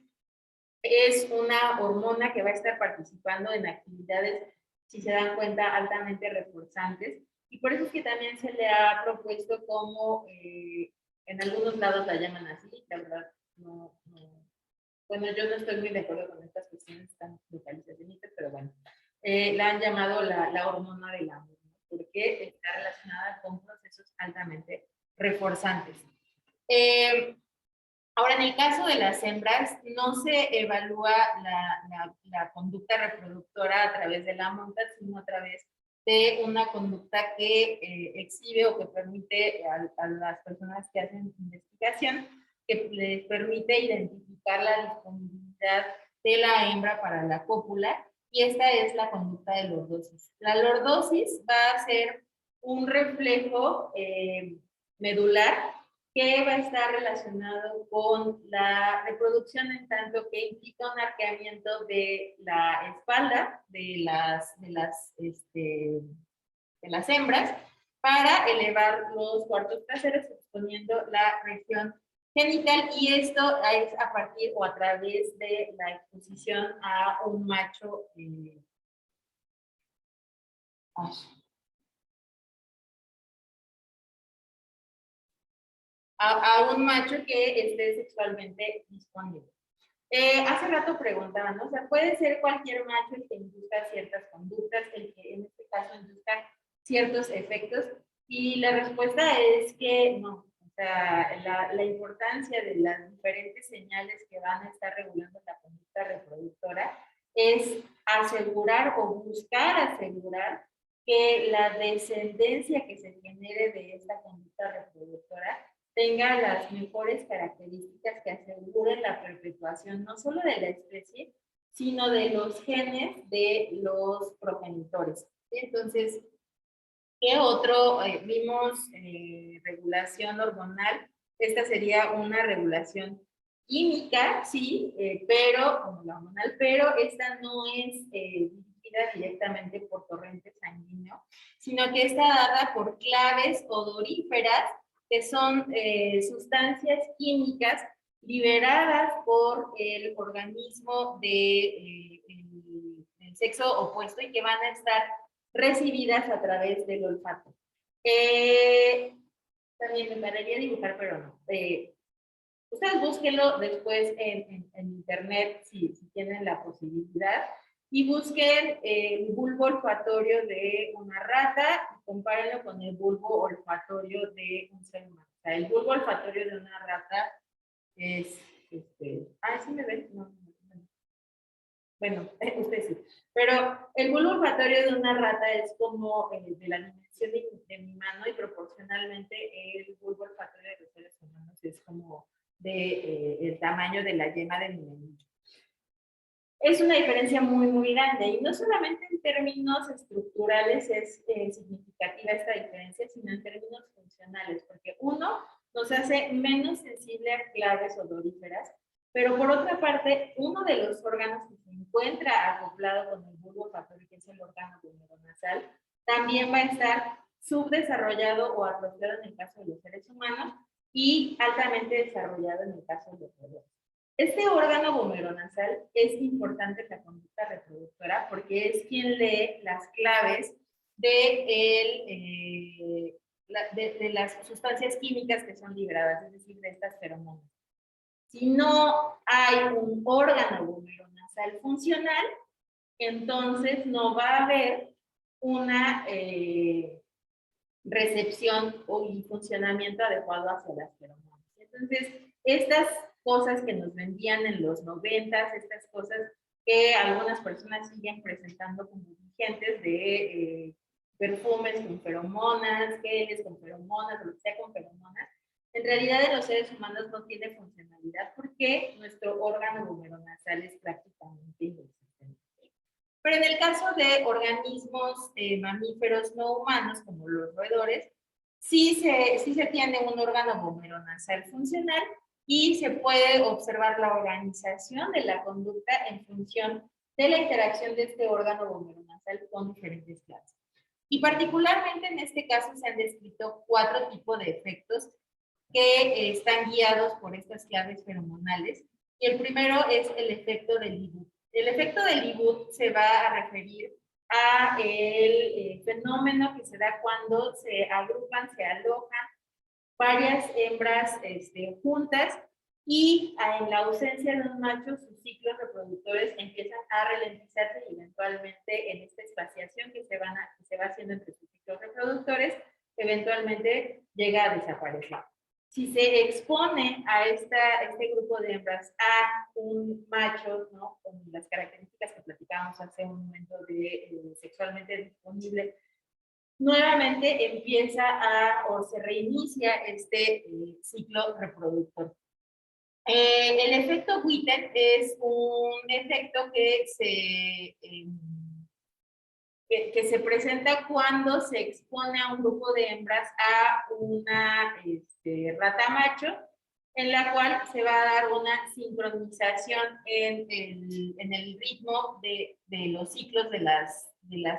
es una hormona que va a estar participando en actividades si se dan cuenta, altamente reforzantes. Y por eso es que también se le ha propuesto como, en algunos lados la llaman así, la verdad, bueno, yo no estoy muy de acuerdo con estas cuestiones tan localizacionistas, pero bueno, la han llamado la hormona del amor, ¿no? Porque está relacionada con procesos altamente reforzantes. Ahora, en el caso de las hembras, no se evalúa la conducta reproductora a través de la monta, sino a través de una conducta que exhibe o que permite a las personas que hacen investigación, que les permite identificar la disponibilidad de la hembra para la cópula, y esta es la conducta de lordosis. La lordosis va a ser un reflejo medular que va a estar relacionado con la reproducción, en tanto que implica un arqueamiento de la espalda de las hembras para elevar los cuartos traseros, exponiendo la región genital, y esto es a partir o a través de la exposición a un macho a un macho que esté sexualmente disponible. Hace rato preguntaban, ¿no? O sea, puede ser cualquier macho el que induzca ciertas conductas, el que en este caso induzca ciertos efectos, y la respuesta es que no. O sea, la importancia de las diferentes señales que van a estar regulando la conducta reproductora es asegurar o buscar asegurar que la descendencia que se genere de esta conducta reproductora tenga las mejores características que aseguren la perpetuación no solo de la especie, sino de los genes de los progenitores. Entonces, ¿qué otro? Vimos regulación hormonal. Esta sería una regulación química, sí, pero, como la hormonal, pero esta no es dirigida directamente por torrente sanguíneo, sino que está dada por claves odoríferas, que son sustancias químicas liberadas por el organismo del sexo opuesto y que van a estar recibidas a través del olfato. También me pararía dibujar, pero no. Ustedes búsquenlo después en internet si tienen la posibilidad, y busquen el bulbo olfatorio de una rata y compárenlo con el bulbo olfatorio de un ser humano. O sea, el bulbo olfatorio de una rata es, ¿sí me ven? No. Bueno, usted sí. Pero el bulbo olfatorio de una rata es como de la dimensión de mi mano, y proporcionalmente el bulbo olfatorio de los seres humanos es como el tamaño de la yema de mi membrana. Es una diferencia muy, muy grande, y no solamente en términos estructurales es significativa esta diferencia, sino en términos funcionales, porque uno nos hace menos sensible a claves odoríferas, pero por otra parte, uno de los órganos que se encuentra acoplado con el bulbo olfatorio, que es el órgano glomeronasal, también va a estar subdesarrollado o atrofiado en el caso de los seres humanos y altamente desarrollado en el caso de los roedores. Este órgano glomeronasal es importante en la conducta reproductora porque es quien lee las claves de las sustancias químicas que son liberadas, es decir, de estas feromonas. Si no hay un órgano glomeronasal funcional, entonces no va a haber una recepción y funcionamiento adecuado hacia las feromonas. Entonces, estas cosas que nos vendían en los 90s, estas cosas que algunas personas siguen presentando como vigentes de perfumes con feromonas, geles con feromonas, lo que sea con feromonas, en realidad en los seres humanos no tiene funcionalidad porque nuestro órgano glomeronasal es prácticamente inexistente. Pero en el caso de organismos mamíferos no humanos, como los roedores, sí se tiene un órgano glomeronasal funcional y se puede observar la organización de la conducta en función de la interacción de este órgano glomeronasal con diferentes clases. Y particularmente en este caso se han descrito 4 tipos de efectos que están guiados por estas claves feromonales. Y el primero es el efecto del Liebig. El efecto del Liebig se va a referir a el fenómeno que se da cuando se agrupan, se alojan varias hembras juntas y en la ausencia de un macho, sus ciclos reproductores empiezan a ralentizarse y eventualmente en esta espaciación que se va haciendo entre sus ciclos reproductores, eventualmente llega a desaparecer. Si se expone a este grupo de hembras a un macho, ¿no? Con las características que platicábamos hace un momento de sexualmente disponible, nuevamente empieza o se reinicia este ciclo reproductor. El efecto Witten es un efecto que se presenta cuando se expone a un grupo de hembras a una rata macho, en la cual se va a dar una sincronización en el ritmo de los ciclos de las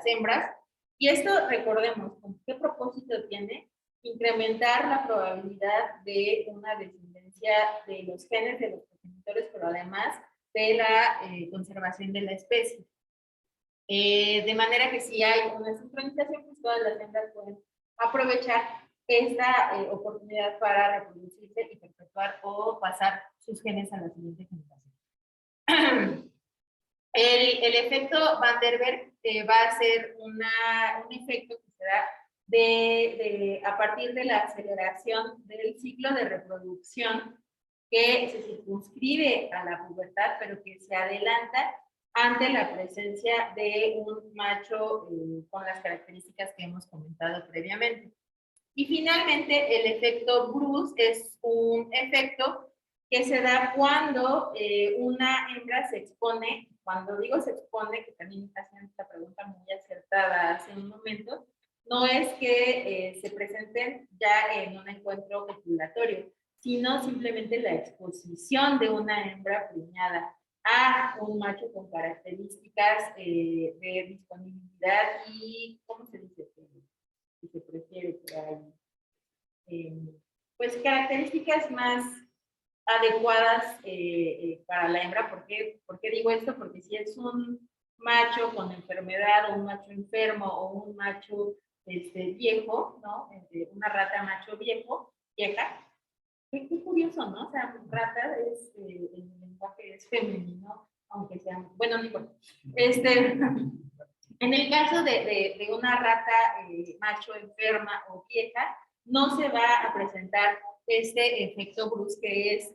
hembras. Y esto, recordemos, ¿con qué propósito tiene? Incrementar la probabilidad de una descendencia de los genes de los progenitores, pero además de la conservación de la especie. De manera que si hay una sincronización, pues todas las hembras pueden aprovechar esta oportunidad para reproducirse y perpetuar o pasar sus genes a la siguiente generación. El efecto Van der Berg va a ser un efecto que se da a partir de la aceleración del ciclo de reproducción que se circunscribe a la pubertad, pero que se adelanta ante la presencia de un macho con las características que hemos comentado previamente. Y finalmente, el efecto Bruce es un efecto que se da cuando una hembra se expone, cuando digo se expone, que también hacen esta pregunta muy acertada hace un momento, no es que se presenten ya en un encuentro copulatorio, sino simplemente la exposición de una hembra preñada a un macho con características de disponibilidad y, ¿cómo se dice? Si se prefiere que hay, pues características más adecuadas para la hembra. ¿Por qué digo esto? Porque si es un macho con enfermedad o un macho enfermo o un macho viejo, ¿no? Una rata macho vieja, qué curioso, ¿no? O sea, rata es, el lenguaje es femenino, aunque sea, bueno, no importa. En el caso de una rata macho enferma o vieja, no se va a presentar este efecto Bruce, que es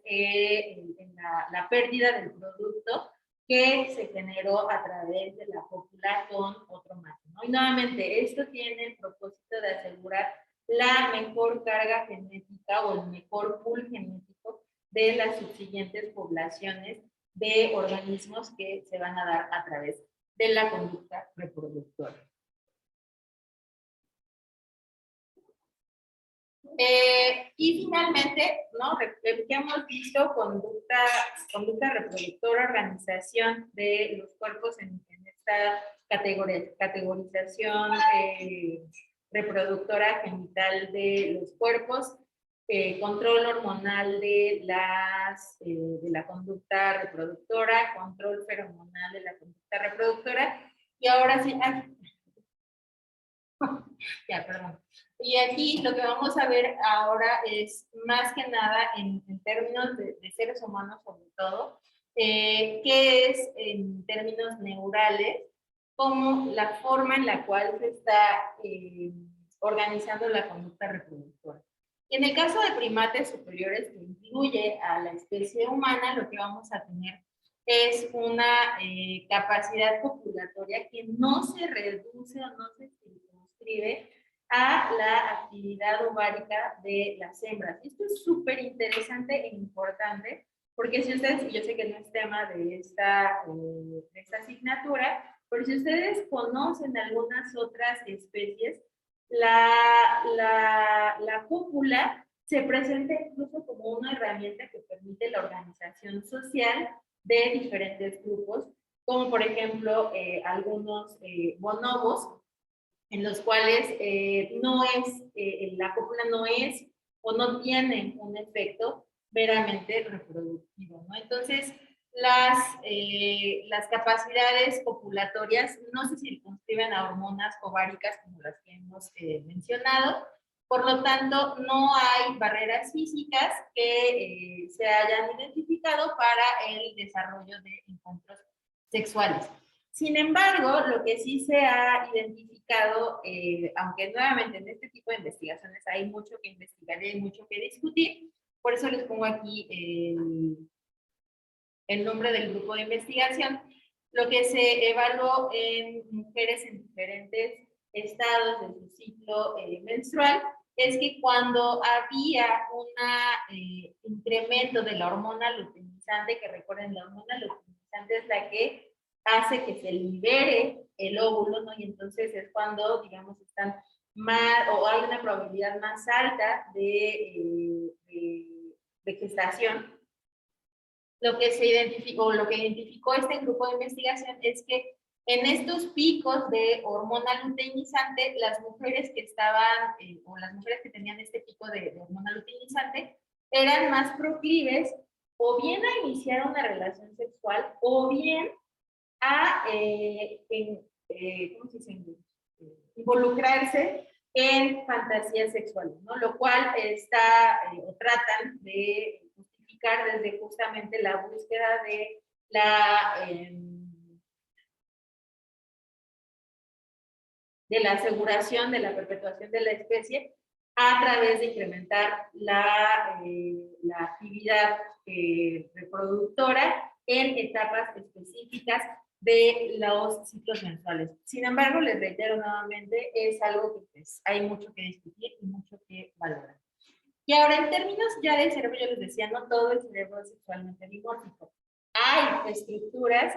la pérdida del producto que se generó a través de la cópula con otro macho, ¿no? Y nuevamente, esto tiene el propósito de asegurar la mejor carga genética o el mejor pool genético de las subsiguientes poblaciones de organismos que se van a dar a través de la conducta reproductora. Y finalmente, ¿no? Que hemos visto conducta reproductora, organización de los cuerpos en esta categorización reproductora genital de los cuerpos, control hormonal de la conducta reproductora, control feromonal de la conducta reproductora, y ahora sí, ya, perdón. Y aquí lo que vamos a ver ahora es más que nada en términos de seres humanos sobre todo, qué es en términos neurales, como la forma en la cual se está organizando la conducta reproductora. Y en el caso de primates superiores, que incluye a la especie humana, lo que vamos a tener es una capacidad copulatoria que no se reduce o no se circunscribe a la actividad ovárica de las hembras. Esto es súper interesante e importante, porque si ustedes, yo sé que no es tema de esta asignatura, pero si ustedes conocen algunas otras especies, la cópula se presenta incluso como una herramienta que permite la organización social de diferentes grupos, como por ejemplo algunos bonobos, en los cuales la cópula no es o no tiene un efecto meramente reproductivo, ¿no? Entonces, las capacidades copulatorias no se circunscriben a hormonas ováricas como las que hemos mencionado. Por lo tanto, no hay barreras físicas que se hayan identificado para el desarrollo de encuentros sexuales. Sin embargo, lo que sí se ha identificado, aunque nuevamente en este tipo de investigaciones hay mucho que investigar y hay mucho que discutir, por eso les pongo aquí el nombre del grupo de investigación, lo que se evaluó en mujeres en diferentes estados de su ciclo menstrual es que cuando había un incremento de la hormona luteinizante, que recuerden, la hormona luteinizante es la que hace que se libere el óvulo, ¿no? Y entonces es cuando, digamos, están más, o hay una probabilidad más alta de gestación. Lo que se identificó, lo que identificó este grupo de investigación es que en estos picos de hormona luteinizante, las mujeres que estaban, o las mujeres que tenían este pico de hormona luteinizante, eran más proclives o bien a iniciar una relación sexual o bien a ¿cómo se dice? Involucrarse en fantasías sexuales, ¿no? Lo cual está, o tratan de justificar desde justamente la búsqueda de la aseguración de la perpetuación de la especie a través de incrementar la actividad reproductora en etapas específicas de los ciclos menstruales. Sin embargo, les reitero nuevamente, es algo que pues, hay mucho que discutir y mucho que valorar. Y ahora, en términos ya del cerebro, yo les decía, no todo el cerebro es sexualmente dimórfico. Hay estructuras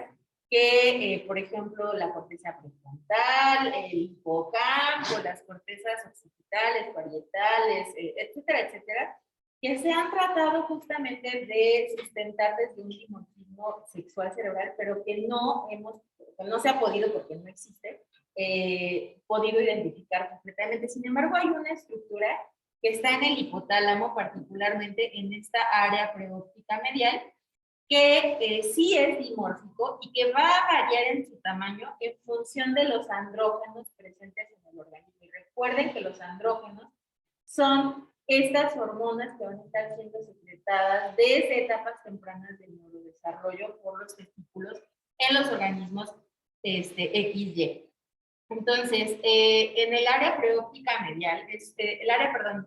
que, por ejemplo, la corteza prefrontal, el hipocampo, las cortezas occipitales, parietales, etcétera, etcétera, que se han tratado justamente de sustentar desde un dimorfismo sexual cerebral, pero que no se ha podido, porque no existe, podido identificar completamente. Sin embargo, hay una estructura que está en el hipotálamo, particularmente en esta área preóptica medial, que sí es dimórfico y que va a variar en su tamaño en función de los andrógenos presentes en el organismo. Y recuerden que los andrógenos son estas hormonas que van a estar siendo secretadas desde etapas tempranas del neurodesarrollo por los testículos en los organismos XY. Entonces, en el área preóptica medial,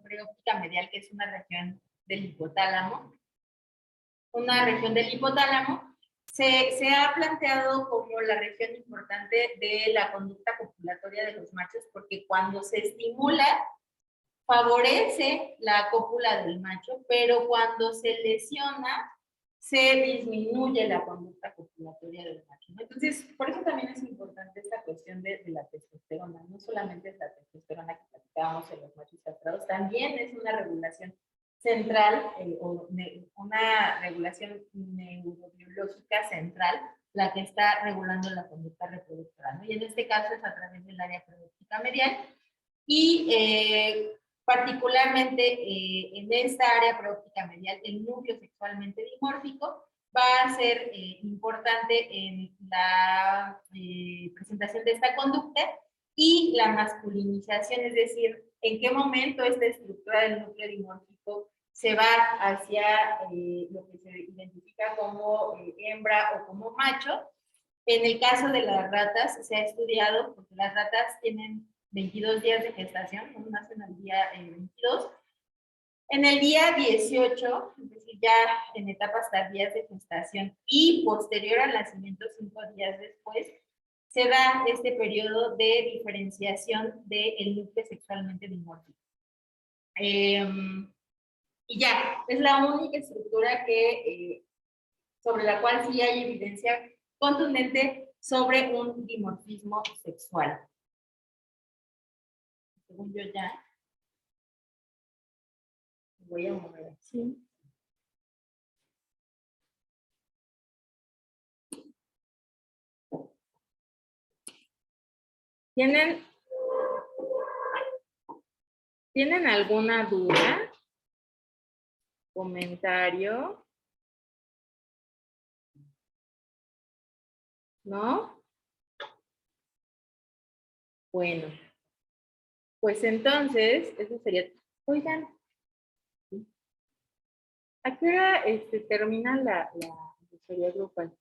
preóptica medial, que es una región del hipotálamo, se ha planteado como la región importante de la conducta copulatoria de los machos, porque cuando se estimula, favorece la cópula del macho, pero cuando se lesiona, se disminuye la conducta copulatoria del macho, ¿no? Entonces, por eso también es importante esta cuestión de la testosterona. No solamente es la testosterona que platicábamos en los machos castrados, también es una regulación central, una regulación neurobiológica central, la que está regulando la conducta reproductora, ¿no? Y en este caso es a través del área preóptica medial. Y particularmente en esta área preóptica medial, el núcleo sexualmente dimórfico va a ser importante en la presentación de esta conducta y la masculinización, es decir, en qué momento esta estructura del núcleo dimórfico se va hacia lo que se identifica como hembra o como macho. En el caso de las ratas se ha estudiado, porque las ratas tienen 22 días de gestación, no nacen al día 22. En el día 18, es decir, ya en etapas tardías de gestación y posterior al nacimiento, 5 días después, se da este periodo de diferenciación del núcleo sexualmente dimórfico. Y ya, es la única estructura que, sobre la cual sí hay evidencia contundente sobre un dimorfismo sexual. Según yo ya voy a mover así. ¿Tienen alguna duda? ¿Comentario? ¿No? Bueno, pues entonces, eso sería. Oigan, ¿a qué hora termina la asesoría grupal?